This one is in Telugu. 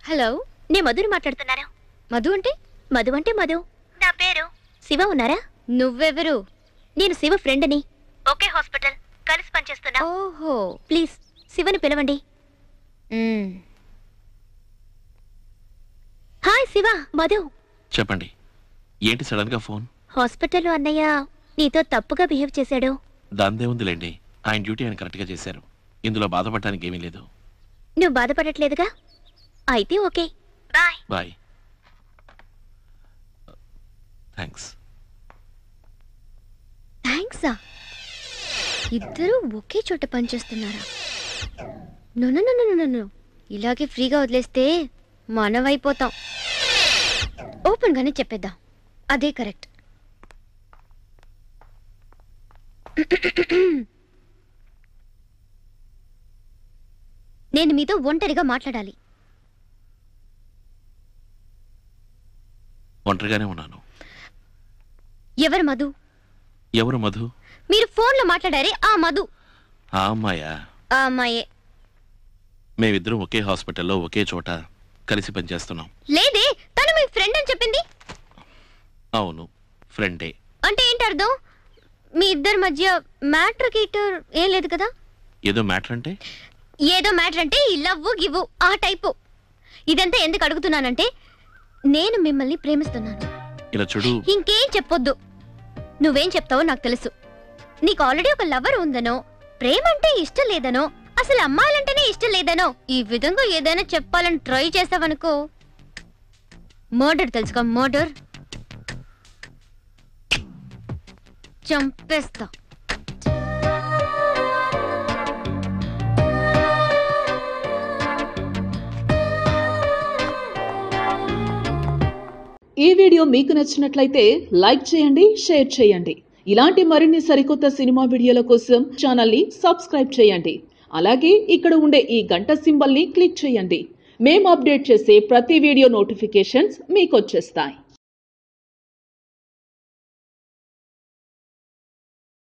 హలో, నేను మధుని మాట్లాడుతున్నాను. మధు అంటే? మధు అంటే మధు. నా పేరు శివ. ఉన్నారా? నువ్వెవరు? నేను శివ ఫ్రెండ్ని. ఒకే హాస్పిటల్ కలిసి పనిచేస్తున్నా. ఓహో, ప్లీజ్ శివని పిలవండి. హాయ్ శివ. మధు. చెప్పండి, ఏంటి సడన్ గా ఫోన్? హాస్పిటల్లో అన్నయ్య నీతో తప్పుగా బిహేవ్ చేశాడు. దాందే ఉందిలేండి, ఆయన డ్యూటీ ఆయన కరెక్ట్ గా చేశారు. ఇందులో బాధపడటానికి ఏమీ లేదు. నువ్వు బాధపడట్లేదుగా? అయితే ఓకే, బాయ్. బాయ్. థ్యాంక్స్. థ్యాంక్సా? ఇద్దరు ఒకే చోట పనిచేస్తున్నారా? నో, ఇలాగే ఫ్రీగా వదిలేస్తే మనమైపోతాం. ఓపెన్ గానే చెప్పేద్దాం, అదే కరెక్ట్. నేను మీతో ఒంటరిగా మాట్లాడాలి. ఒంటరిగానే ఉన్నాను. ఎవరు మధు? ఎవరు మధు? మీరు ఫోన్లో మాట్లాడారే ఆ మధు. ఆ అమ్మాయా? ఆ అమ్మాయే. మేమిద్దరం ఒకే హాస్పిటల్లో ఒకే చోట కలిసి పనిచేస్తున్నాం. లేదే, తను మీ ఫ్రెండ్ అని చెప్పింది. అవును, ఫ్రెండే. అంటే ఏంటి అర్థం? మీ ఇద్దరి మధ్య మ్యాటర్ గీటర్ ఏం లేదు కదా? ఏదో మ్యాటర్ అంటే? ఏదో మ్యాటర్ అంటే ఈ లవ్వు గివ్వు ఆ టైపు. ఇదంతా ఎందుకు అడుగుతున్నానంటే, నేను మిమ్మల్ని ప్రేమిస్తున్నాను. ఇలా చూడు, ఇంకేం చెప్పొద్దు. నువ్వేం చెప్తావో నాకు తెలుసు. నీకు ఆల్రెడీ ఒక లవర్ ఉందనో, ప్రేమ అంటే ఇష్టం లేదనో, అసలు అమ్మాయిలంటేనే ఇష్టం లేదనో, ఈ విధంగా ఏదైనా చెప్పాలని ట్రై చేసావనుకో, మర్డర్ తెలుసుగా, మర్డర్ చంపేస్తా. ఈ వీడియో మీకు నచ్చినట్లయితే లైక్ చేయండి, షేర్ చేయండి. ఇలాంటి మరిన్ని సరికొత్త సినిమా వీడియోల కోసం ఛానల్ని సబ్స్క్రైబ్ చేయండి. అలాగే ఇక్కడ ఉండే ఈ గంట సింబల్ని క్లిక్ చేయండి. మేము అప్డేట్ చేసే ప్రతి వీడియో నోటిఫికేషన్స్ మీకు వచ్చేస్తాయి.